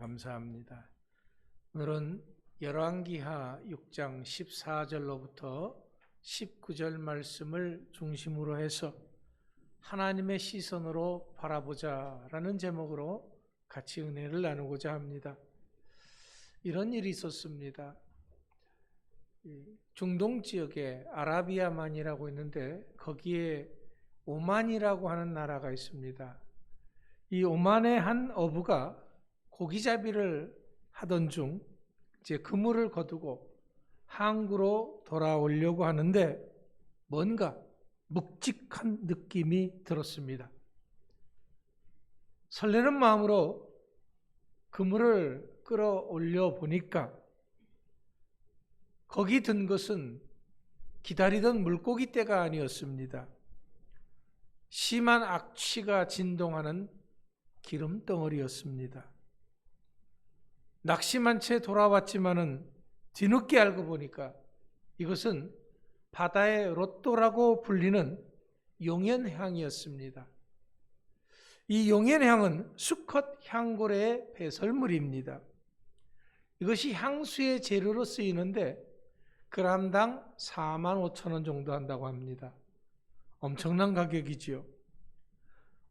감사합니다. 오늘은 열왕기하 6장 14절로부터 19절 말씀을 중심으로 해서 하나님의 시선으로 바라보자라는 제목으로 같이 은혜를 나누고자 합니다. 이런 일이 있었습니다. 중동 지역에 아라비아만이라고 있는데 거기에 오만이라고 하는 나라가 있습니다. 이 오만의 한 어부가 고기잡이를 하던 중 이제 그물을 거두고 항구로 돌아오려고 하는데 뭔가 묵직한 느낌이 들었습니다. 설레는 마음으로 그물을 끌어올려 보니까 거기 든 것은 기다리던 물고기 떼가 아니었습니다. 심한 악취가 진동하는 기름덩어리였습니다. 낙심한 채 돌아왔지만은 뒤늦게 알고 보니까 이것은 바다의 로또라고 불리는 용연향이었습니다. 이 용연향은 수컷 향고래의 배설물입니다. 이것이 향수의 재료로 쓰이는데 그람당 45,000원 정도 한다고 합니다. 엄청난 가격이지요.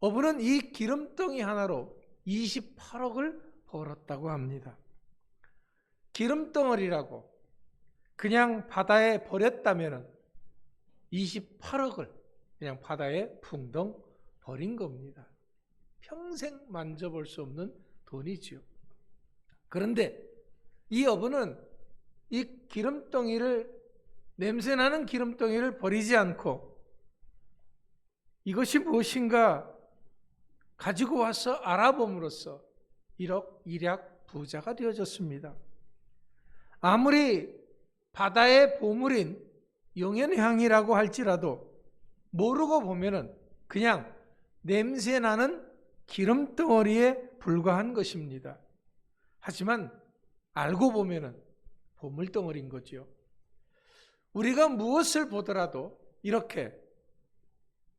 어부는 이 기름덩이 하나로 28억을 벌었다고 합니다. 기름덩어리라고 그냥 바다에 버렸다면 28억을 그냥 바다에 풍덩 버린 겁니다. 평생 만져볼 수 없는 돈이지요. 그런데 이 어부는 이 기름덩이를, 냄새나는 기름덩이를 버리지 않고 이것이 무엇인가 가지고 와서 알아봄으로써 일확 부자가 되어졌습니다. 아무리 바다의 보물인 용연향이라고 할지라도 모르고 보면은 그냥 냄새나는 기름덩어리에 불과한 것입니다. 하지만 알고 보면은 보물덩어리인 거지요. 우리가 무엇을 보더라도 이렇게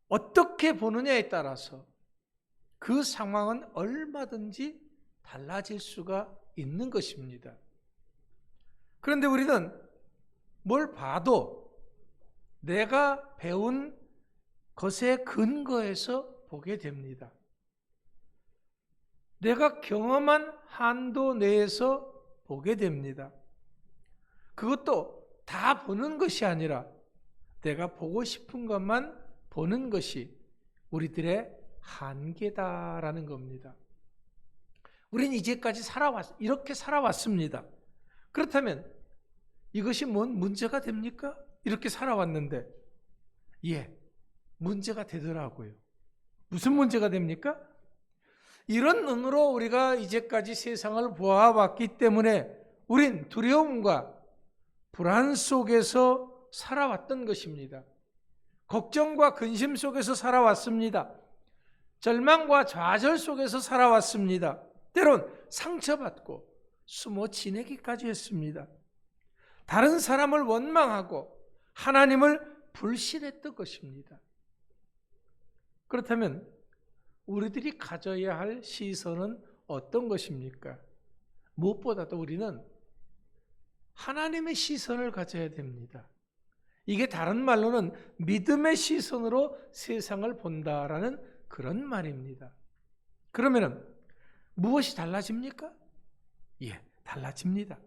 어떻게 보느냐에 따라서 그 상황은 얼마든지 달라질 수가 있는 것입니다. 그런데 우리는 뭘 봐도 내가 배운 것에 근거해서 보게 됩니다. 내가 경험한 한도 내에서 보게 됩니다. 그것도 다 보는 것이 아니라 내가 보고 싶은 것만 보는 것이 우리들의 한계다라는 겁니다. 우리는 이제까지 이렇게 살아왔습니다. 그렇다면 이것이 뭔 문제가 됩니까? 이렇게 살아왔는데 문제가 되더라고요. 무슨 문제가 됩니까? 이런 눈으로 우리가 이제까지 세상을 보아왔기 때문에 우린 두려움과 불안 속에서 살아왔던 것입니다. 걱정과 근심 속에서 살아왔습니다. 절망과 좌절 속에서 살아왔습니다. 때론 상처받고 숨어 지내기까지 했습니다. 다른 사람을 원망하고 하나님을 불신했던 것입니다. 그렇다면 우리들이 가져야 할 시선은 어떤 것입니까? 무엇보다도 우리는 하나님의 시선을 가져야 됩니다. 이게 다른 말로는 믿음의 시선으로 세상을 본다라는 그런 말입니다. 그러면 무엇이 달라집니까? 달라집니다.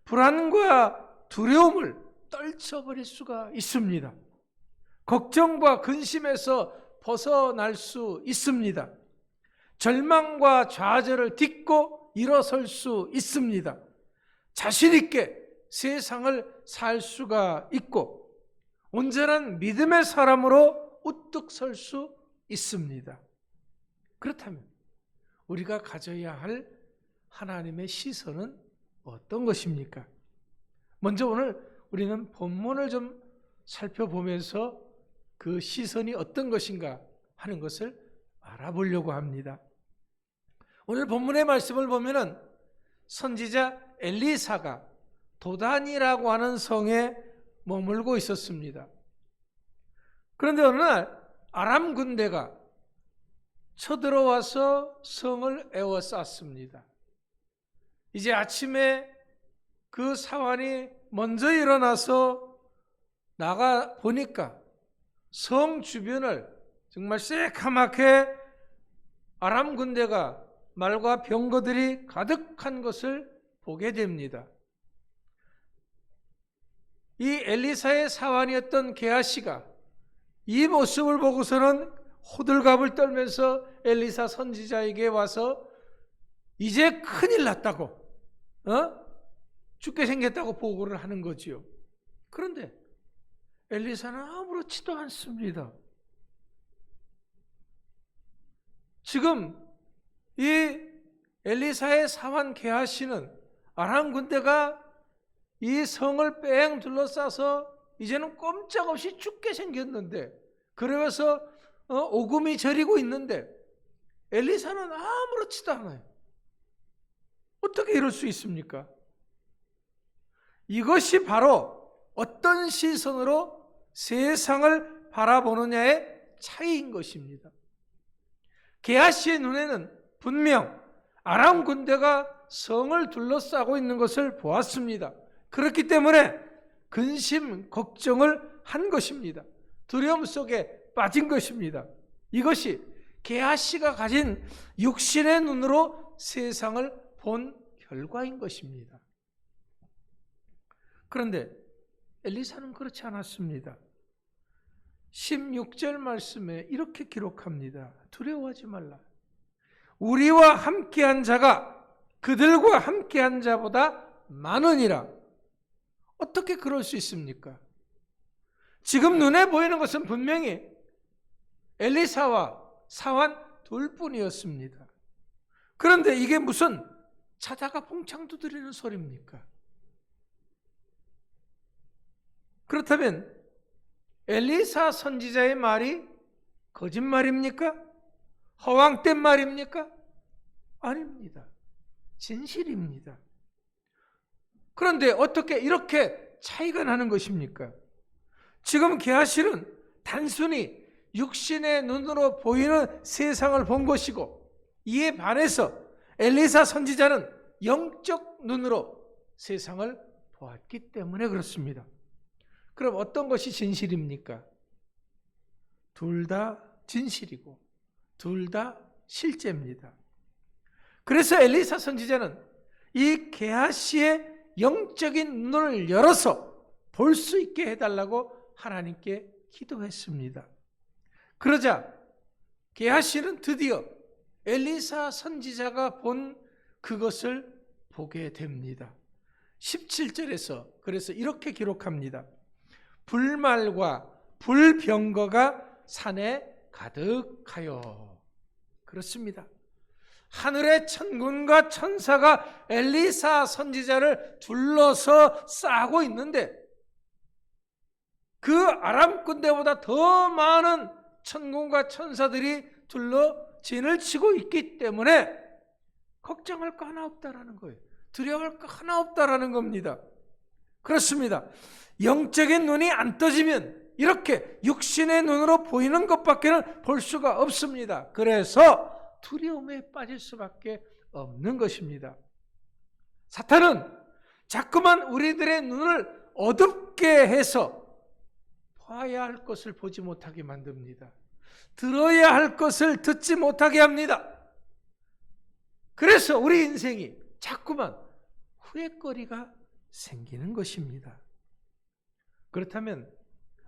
불안과 두려움을 떨쳐버릴 수가 있습니다. 걱정과 근심에서 벗어날 수 있습니다. 절망과 좌절을 딛고 일어설 수 있습니다. 자신 있게 세상을 살 수가 있고 온전한 믿음의 사람으로 우뚝 설 수 있습니다. 그렇다면 우리가 가져야 할 하나님의 시선은 어떤 것입니까? 먼저 오늘 우리는 본문을 좀 살펴보면서 그 시선이 어떤 것인가 하는 것을 알아보려고 합니다. 오늘 본문의 말씀을 보면은 선지자 엘리사가 도단이라고 하는 성에 머물고 있었습니다. 그런데 어느 날 아람 군대가 쳐들어와서 성을 에워쌌습니다. 이제 아침에 그 사환이 먼저 일어나서 나가 보니까 성 주변을 정말 새카맣게 아람 군대가 말과 병거들이 가득한 것을 보게 됩니다. 이 엘리사의 사환이었던 게하시가 이 모습을 보고서는 호들갑을 떨면서 엘리사 선지자에게 와서 이제 큰일 났다고, 죽게 생겼다고 보고를 하는 거지요. 그런데 엘리사는 아무렇지도 않습니다. 지금 이 엘리사의 사환 게하시는 아람 군대가 이 성을 뺑 둘러싸서 이제는 꼼짝없이 죽게 생겼는데, 그러면서 오금이 저리고 있는데 엘리사는 아무렇지도 않아요. 어떻게 이럴 수 있습니까? 이것이 바로 어떤 시선으로 세상을 바라보느냐의 차이인 것입니다. 게하시의 눈에는 분명 아람 군대가 성을 둘러싸고 있는 것을 보았습니다. 그렇기 때문에 근심, 걱정을 한 것입니다. 두려움 속에 빠진 것입니다. 이것이 게하시가 가진 육신의 눈으로 세상을 본 결과인 것입니다. 그런데 엘리사는 그렇지 않았습니다. 16절 말씀에 이렇게 기록합니다. 두려워하지 말라. 우리와 함께한 자가 그들과 함께한 자보다 많으니라. 어떻게 그럴 수 있습니까? 지금 눈에 보이는 것은 분명히 엘리사와 사환 둘뿐이었습니다. 그런데 이게 무슨 자다가 봉창 두드리는 소리입니까? 그렇다면 엘리사 선지자의 말이 거짓말입니까? 허황된 말입니까? 아닙니다. 진실입니다. 그런데 어떻게 이렇게 차이가 나는 것입니까? 지금 게하시는 단순히 육신의 눈으로 보이는 세상을 본 것이고, 이에 반해서 엘리사 선지자는 영적 눈으로 세상을 보았기 때문에 그렇습니다. 그럼 어떤 것이 진실입니까? 둘 다 진실이고 둘 다 실제입니다. 그래서 엘리사 선지자는 이 게하시의 영적인 눈을 열어서 볼 수 있게 해달라고 하나님께 기도했습니다. 그러자 게하시는 드디어 엘리사 선지자가 본 그것을 보게 됩니다. 17절에서 그래서 이렇게 기록합니다. 불말과 불병거가 산에 가득하여. 그렇습니다. 하늘의 천군과 천사가 엘리사 선지자를 둘러서 싸고 있는데, 그 아람 군대보다 더 많은 천군과 천사들이 둘러 진을 치고 있기 때문에 걱정할 거 하나 없다라는 거예요. 두려워할 거 하나 없다라는 겁니다. 그렇습니다. 영적인 눈이 안 떠지면 이렇게 육신의 눈으로 보이는 것밖에는 볼 수가 없습니다. 그래서 두려움에 빠질 수밖에 없는 것입니다. 사탄은 자꾸만 우리들의 눈을 어둡게 해서 봐야 할 것을 보지 못하게 만듭니다. 들어야 할 것을 듣지 못하게 합니다. 그래서 우리 인생이 자꾸만 후회거리가 생기는 것입니다. 그렇다면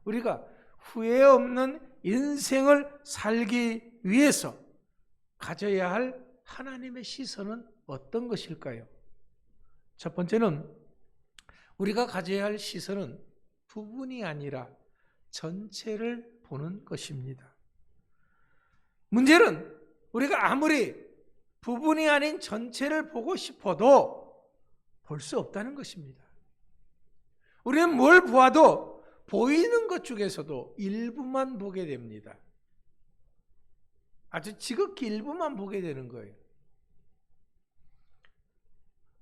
우리가 후회 없는 인생을 살기 위해서 가져야 할 하나님의 시선은 어떤 것일까요? 첫 번째는 우리가 가져야 할 시선은 부분이 아니라 전체를 보는 것입니다. 문제는 우리가 아무리 부분이 아닌 전체를 보고 싶어도 볼 수 없다는 것입니다. 우리는 뭘 보아도 보이는 것 중에서도 일부만 보게 됩니다. 아주 지극히 일부만 보게 되는 거예요.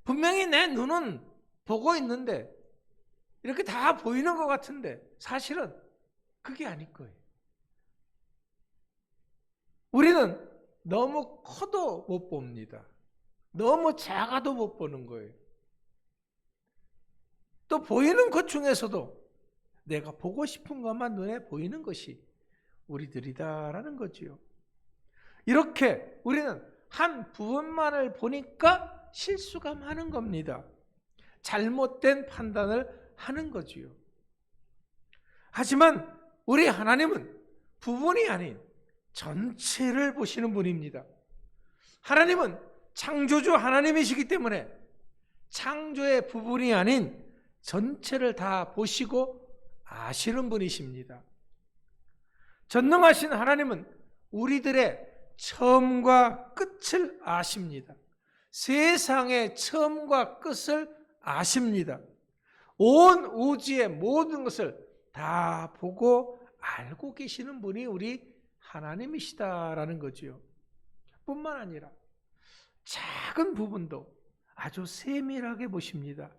분명히 내 눈은 보고 있는데 이렇게 다 보이는 것 같은데 사실은 그게 아닐 거예요. 우리는 너무 커도 못 봅니다. 너무 작아도 못 보는 거예요. 또 보이는 것 중에서도 내가 보고 싶은 것만 눈에 보이는 것이 우리들이다라는 거지요. 이렇게 우리는 한 부분만을 보니까 실수가 많은 겁니다. 잘못된 판단을 하는 거지요. 하지만 우리 하나님은 부분이 아닌 전체를 보시는 분입니다. 하나님은 창조주 하나님이시기 때문에 창조의 부분이 아닌 전체를 다 보시고 아시는 분이십니다. 전능하신 하나님은 우리들의 처음과 끝을 아십니다. 세상의 처음과 끝을 아십니다. 온 우주의 모든 것을 다 보고 알고 계시는 분이 우리 하나님이시다라는 거지요. 뿐만 아니라 작은 부분도 아주 세밀하게 보십니다.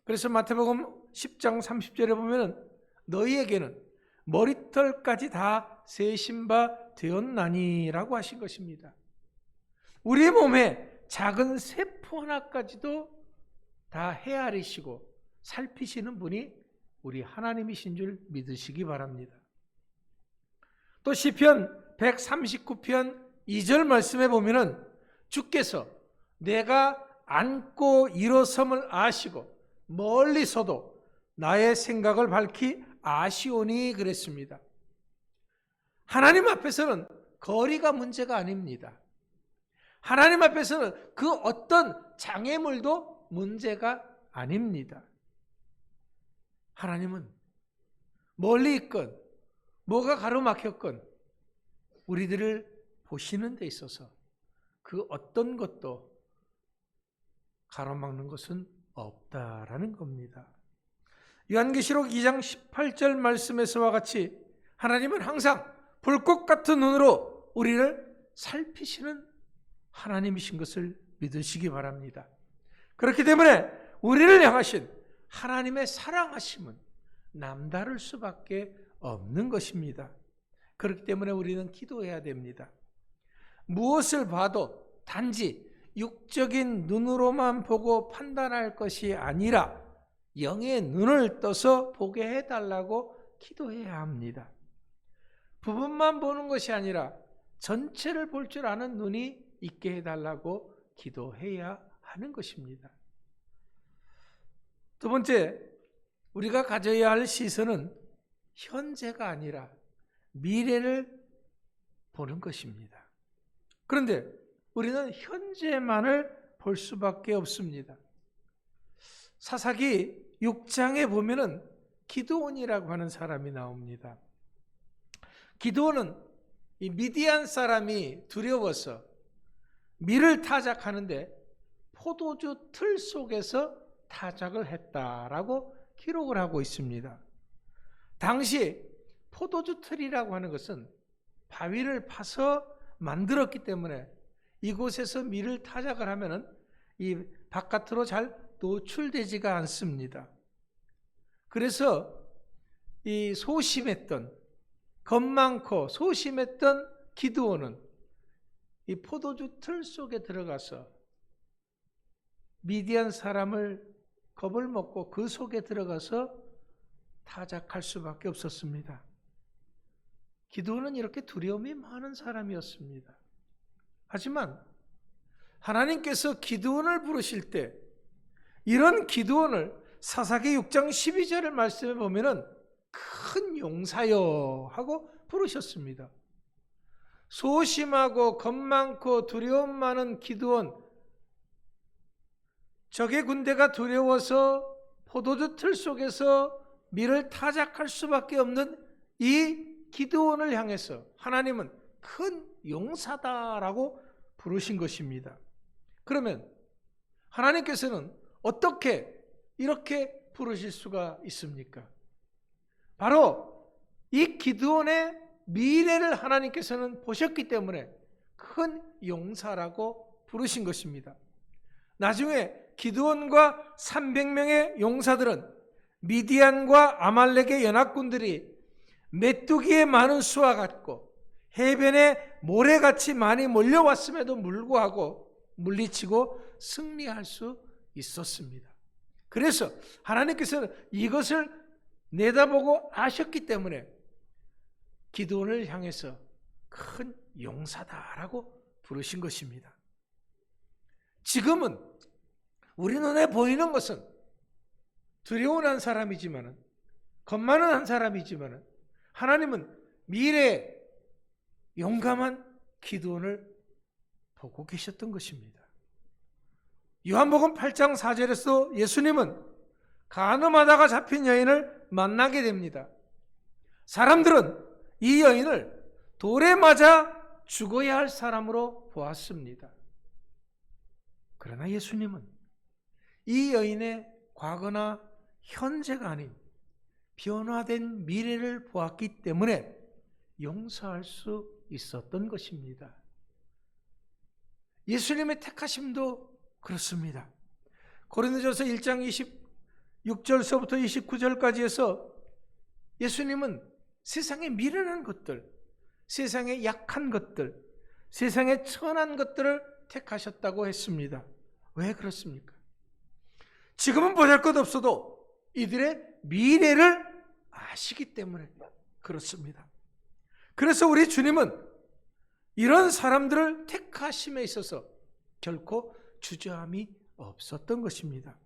그래서 마태복음 10장 30절에 보면 너희에게는 머리털까지 다 세신 바 되었나니라고 하신 것입니다. 우리 몸에 작은 세포 하나까지도 다 헤아리시고 살피시는 분이 우리 하나님이신 줄 믿으시기 바랍니다. 또 시편 139편 2절 말씀에 보면은 주께서 내가 앉고 일어섬을 아시고 멀리서도 나의 생각을 밝히 아시오니 그랬습니다. 하나님 앞에서는 거리가 문제가 아닙니다. 하나님 앞에서는 그 어떤 장애물도 문제가 아닙니다. 하나님은 멀리 있건 뭐가 가로막혔건 우리들을 보시는 데 있어서 그 어떤 것도 가로막는 것은 없다라는 겁니다. 요한계시록 2장 18절 말씀에서와 같이 하나님은 항상 불꽃 같은 눈으로 우리를 살피시는 하나님이신 것을 믿으시기 바랍니다. 그렇기 때문에 우리를 향하신 하나님의 사랑하심은 남다를 수밖에 없는 것입니다. 그렇기 때문에 우리는 기도해야 됩니다. 무엇을 봐도 단지 육적인 눈으로만 보고 판단할 것이 아니라 영의 눈을 떠서 보게 해달라고 기도해야 합니다. 부분만 보는 것이 아니라 전체를 볼 줄 아는 눈이 있게 해달라고 기도해야 하는 것입니다. 두 번째, 우리가 가져야 할 시선은 현재가 아니라 미래를 보는 것입니다. 그런데 우리는 현재만을 볼 수밖에 없습니다. 사사기 6장에 보면은 기드온이라고 하는 사람이 나옵니다. 기드온은 이 미디안 사람이 두려워서 밀을 타작하는데 포도주 틀 속에서 타작을 했다라고 기록을 하고 있습니다. 당시 포도주 틀이라고 하는 것은 바위를 파서 만들었기 때문에 이곳에서 밀을 타작을 하면은 이 바깥으로 잘 노출되지가 않습니다. 그래서 이 소심했던, 겁 많고 소심했던 기드온은 이 포도주 틀 속에 들어가서 미디안 사람을 겁을 먹고 그 속에 들어가서 타작할 수밖에 없었습니다. 기드온은 이렇게 두려움이 많은 사람이었습니다. 하지만 하나님께서 기드온을 부르실 때 이런 기드온을 사사기 6장 12절의 말씀에 보면은 큰 용사여 하고 부르셨습니다. 소심하고 겁 많고 두려움 많은 기드온, 적의 군대가 두려워서 포도주 틀 속에서 밀을 타작할 수밖에 없는 이 기드온을 향해서 하나님은 큰 용사다라고 부르신 것입니다. 그러면 하나님께서는 어떻게 이렇게 부르실 수가 있습니까? 바로 이 기드온의 미래를 하나님께서는 보셨기 때문에 큰 용사라고 부르신 것입니다. 나중에 기드온과 300명의 용사들은 미디안과 아말렉의 연합군들이 메뚜기의 많은 수와 같고 해변에 모래같이 많이 몰려왔음에도 불구하고 물리치고 승리할 수 있었습니다. 그래서 하나님께서 이것을 내다보고 아셨기 때문에 기드온을 향해서 큰 용사다라고 부르신 것입니다. 지금은 우리 눈에 보이는 것은 두려운 한 사람이지만, 겁 많은 한 사람이지만, 하나님은 미래에 용감한 기드온을 보고 계셨던 것입니다. 요한복음 8장 4절에서 예수님은 간음하다가 잡힌 여인을 만나게 됩니다. 사람들은 이 여인을 돌에 맞아 죽어야 할 사람으로 보았습니다. 그러나 예수님은 이 여인의 과거나 현재가 아닌 변화된 미래를 보았기 때문에 용서할 수 있었던 것입니다. 예수님의 택하심도 그렇습니다. 고린도전서 1장 26절서부터 29절까지 해서 예수님은 세상의 미련한 것들, 세상의 약한 것들, 세상의 천한 것들을 택하셨다고 했습니다. 왜 그렇습니까? 지금은 보잘것없어도 이들의 미래를 아시기 때문에 그렇습니다. 그래서 우리 주님은 이런 사람들을 택하심에 있어서 결코 주저함이 없었던 것입니다.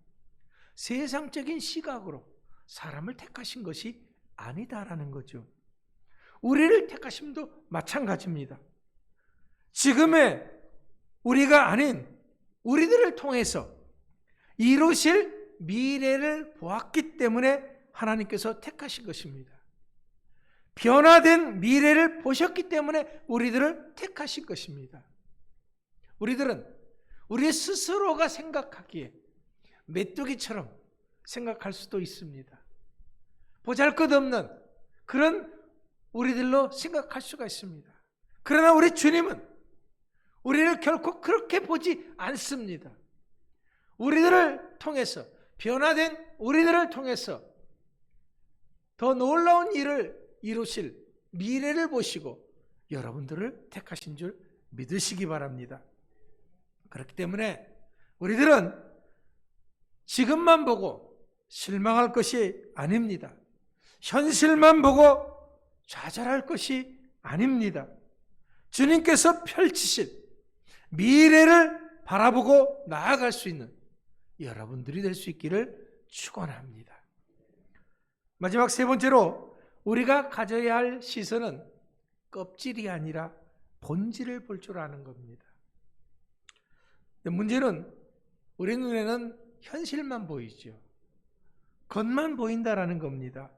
세상적인 시각으로 사람을 택하신 것이 아니다라는 거죠. 우리를 택하심도 마찬가지입니다. 지금의 우리가 아닌 우리들을 통해서 이루실 미래를 보았기 때문에 하나님께서 택하신 것입니다. 변화된 미래를 보셨기 때문에 우리들을 택하신 것입니다. 우리들은 우리 스스로가 생각하기에 메뚜기처럼 생각할 수도 있습니다. 보잘것없는 그런 우리들로 생각할 수가 있습니다. 그러나 우리 주님은 우리를 결코 그렇게 보지 않습니다. 우리들을 통해서, 변화된 우리들을 통해서 더 놀라운 일을 이루실 미래를 보시고 여러분들을 택하신 줄 믿으시기 바랍니다. 그렇기 때문에 우리들은 지금만 보고 실망할 것이 아닙니다. 현실만 보고 좌절할 것이 아닙니다. 주님께서 펼치실 미래를 바라보고 나아갈 수 있는 여러분들이 될 수 있기를 축원합니다. 마지막 세 번째로 우리가 가져야 할 시선은 껍질이 아니라 본질을 볼 줄 아는 겁니다. 문제는 우리 눈에는 현실만 보이죠. 겉만 보인다라는 겁니다.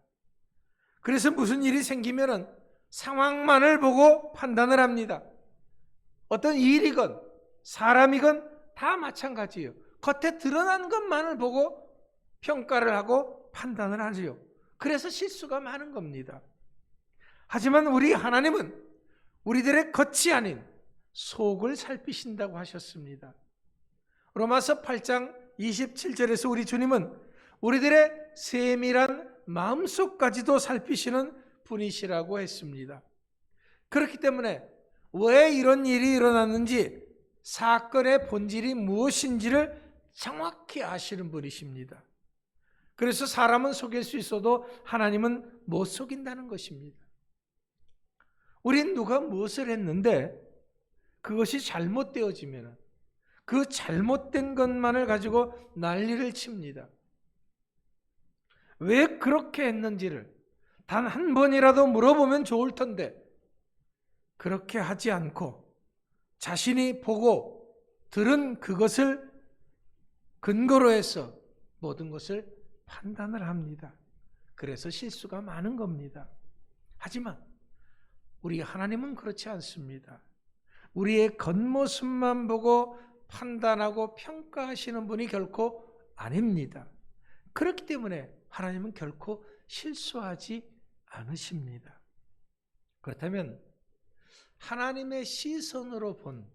그래서 무슨 일이 생기면은 상황만을 보고 판단을 합니다. 어떤 일이건 사람이건 다 마찬가지예요. 겉에 드러난 것만을 보고 평가를 하고 판단을 하지요. 그래서 실수가 많은 겁니다. 하지만 우리 하나님은 우리들의 겉이 아닌 속을 살피신다고 하셨습니다. 로마서 8장 27절에서 우리 주님은 우리들의 세밀한 마음속까지도 살피시는 분이시라고 했습니다. 그렇기 때문에 왜 이런 일이 일어났는지, 사건의 본질이 무엇인지를 정확히 아시는 분이십니다. 그래서 사람은 속일 수 있어도 하나님은 못 속인다는 것입니다. 우린 누가 무엇을 했는데 그것이 잘못되어지면 그 잘못된 것만을 가지고 난리를 칩니다. 왜 그렇게 했는지를 단 한 번이라도 물어보면 좋을 텐데 그렇게 하지 않고 자신이 보고 들은 그것을 근거로 해서 모든 것을 판단을 합니다. 그래서 실수가 많은 겁니다. 하지만 우리 하나님은 그렇지 않습니다. 우리의 겉모습만 보고 판단하고 평가하시는 분이 결코 아닙니다. 그렇기 때문에 하나님은 결코 실수하지 않으십니다. 그렇다면 하나님의 시선으로 본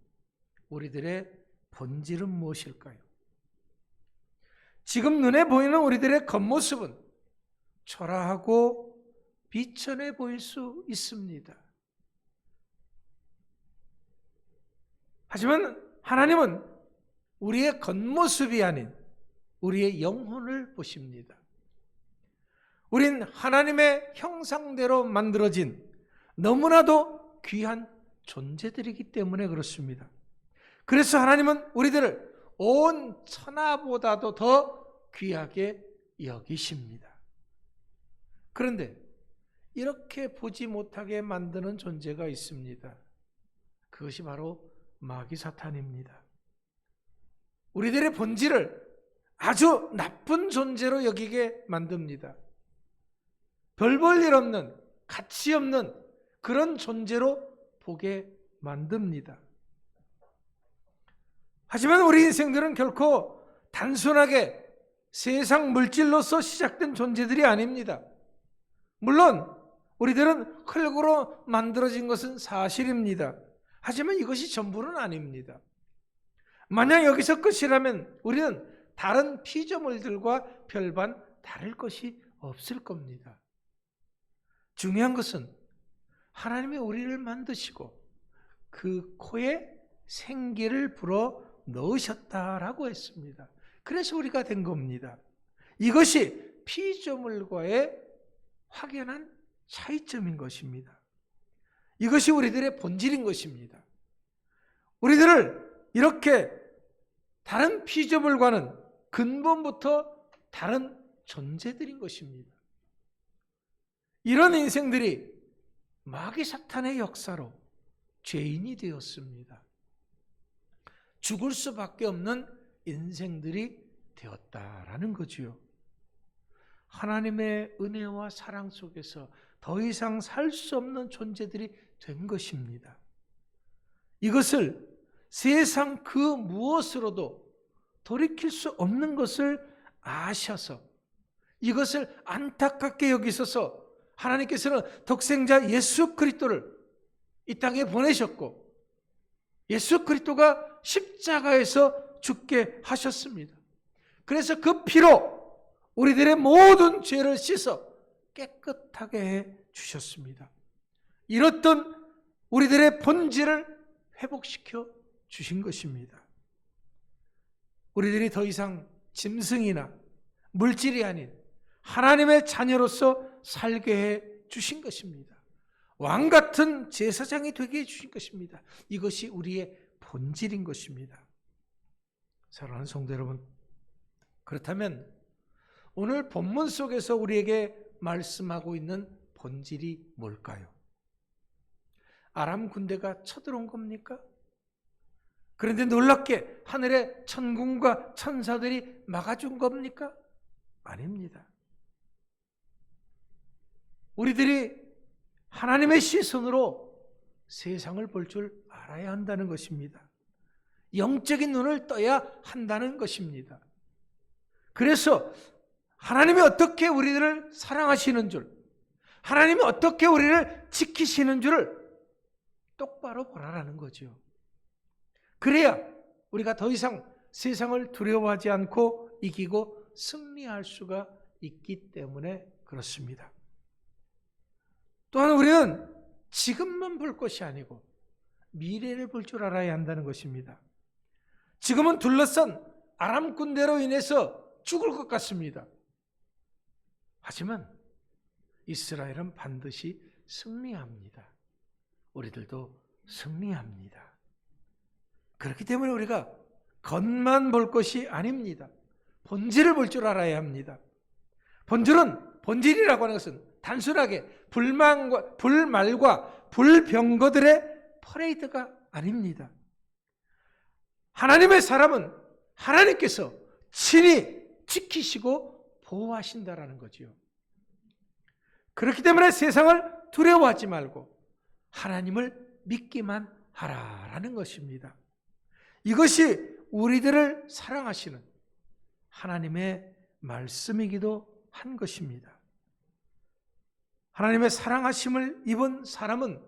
우리들의 본질은 무엇일까요? 지금 눈에 보이는 우리들의 겉모습은 초라하고 비천해 보일 수 있습니다. 하지만 하나님은 우리의 겉모습이 아닌 우리의 영혼을 보십니다. 우린 하나님의 형상대로 만들어진 너무나도 귀한 존재들이기 때문에 그렇습니다. 그래서 하나님은 우리들을 온 천하보다도 더 귀하게 여기십니다. 그런데 이렇게 보지 못하게 만드는 존재가 있습니다. 그것이 바로 마귀 사탄입니다. 우리들의 본질을 아주 나쁜 존재로 여기게 만듭니다. 별 볼 일 없는, 가치 없는 그런 존재로 보게 만듭니다. 하지만 우리 인생들은 결코 단순하게 세상 물질로서 시작된 존재들이 아닙니다. 물론 우리들은 흙으로 만들어진 것은 사실입니다. 하지만 이것이 전부는 아닙니다. 만약 여기서 끝이라면 우리는 다른 피조물들과 별반 다를 것이 없을 겁니다. 중요한 것은 하나님이 우리를 만드시고 그 코에 생기를 불어 넣으셨다라고 했습니다. 그래서 우리가 된 겁니다. 이것이 피조물과의 확연한 차이점인 것입니다. 이것이 우리들의 본질인 것입니다. 우리들을 이렇게 다른 피조물과는 근본부터 다른 존재들인 것입니다. 이런 인생들이 마귀 사탄의 역사로 죄인이 되었습니다. 죽을 수밖에 없는 인생들이 되었다라는 거지요. 하나님의 은혜와 사랑 속에서 더 이상 살 수 없는 존재들이 된 것입니다. 이것을 세상 그 무엇으로도 돌이킬 수 없는 것을 아셔서 이것을 안타깝게 여기셔서 하나님께서는 독생자 예수 그리스도를 이 땅에 보내셨고 예수 그리스도가 십자가에서 죽게 하셨습니다. 그래서 그 피로 우리들의 모든 죄를 씻어 깨끗하게 해 주셨습니다. 이렇던 우리들의 본질을 회복시켜 주신 것입니다. 우리들이 더 이상 짐승이나 물질이 아닌 하나님의 자녀로서 살게 해 주신 것입니다. 왕 같은 제사장이 되게 해 주신 것입니다. 이것이 우리의 본질인 것입니다. 사랑하는 성도 여러분, 그렇다면 오늘 본문 속에서 우리에게 말씀하고 있는 본질이 뭘까요? 아람 군대가 쳐들어온 겁니까? 그런데 놀랍게 하늘의 천군과 천사들이 막아준 겁니까? 아닙니다. 우리들이 하나님의 시선으로 세상을 볼 줄 알아야 한다는 것입니다. 영적인 눈을 떠야 한다는 것입니다. 그래서 하나님이 어떻게 우리들을 사랑하시는 줄, 하나님이 어떻게 우리를 지키시는 줄을 똑바로 보라라는 거죠. 그래야 우리가 더 이상 세상을 두려워하지 않고 이기고 승리할 수가 있기 때문에 그렇습니다. 또한 우리는 지금만 볼 것이 아니고 미래를 볼 줄 알아야 한다는 것입니다. 지금은 둘러싼 아람 군대로 인해서 죽을 것 같습니다. 하지만 이스라엘은 반드시 승리합니다. 우리들도 승리합니다. 그렇기 때문에 우리가 겉만 볼 것이 아닙니다. 본질을 볼 줄 알아야 합니다. 본질이라고 하는 것은 단순하게 불말과 불병거들의 퍼레이드가 아닙니다. 하나님의 사람은 하나님께서 친히 지키시고 보호하신다라는 거지요. 그렇기 때문에 세상을 두려워하지 말고 하나님을 믿기만 하라라는 것입니다. 이것이 우리들을 사랑하시는 하나님의 말씀이기도 한 것입니다. 하나님의 사랑하심을 입은 사람은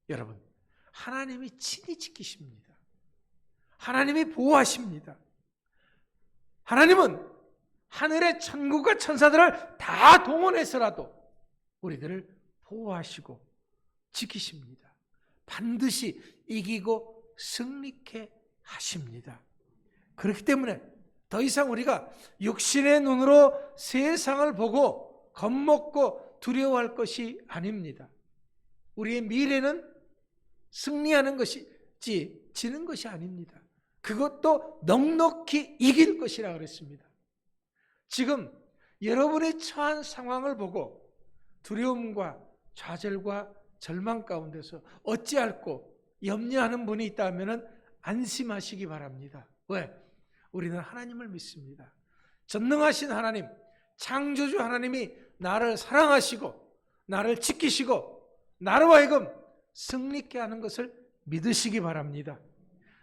여러분, 하나님이 친히 지키십니다. 하나님이 보호하십니다. 하나님은 하늘의 천국과 천사들을 다 동원해서라도 우리들을 보호하시고 지키십니다. 반드시 이기고 승리케 하십니다. 그렇기 때문에 더 이상 우리가 육신의 눈으로 세상을 보고 겁먹고 두려워할 것이 아닙니다. 우리의 미래는 승리하는 것이지 지는 것이 아닙니다. 그것도 넉넉히 이길 것이라 그랬습니다. 지금 여러분의 처한 상황을 보고 두려움과 좌절과 절망 가운데서 어찌할꼬 염려하는 분이 있다면 안심하시기 바랍니다. 왜? 우리는 하나님을 믿습니다. 전능하신 하나님, 창조주 하나님이 나를 사랑하시고 나를 지키시고 나로 하여금 승리케 하는 것을 믿으시기 바랍니다.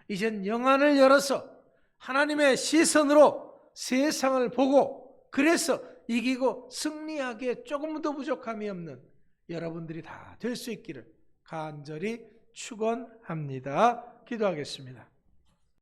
이젠 영안을 열어서 하나님의 시선으로 세상을 보고 그래서 이기고 승리하기에 조금도 부족함이 없는 여러분들이 다 될 수 있기를 간절히 축원합니다. 기도하겠습니다.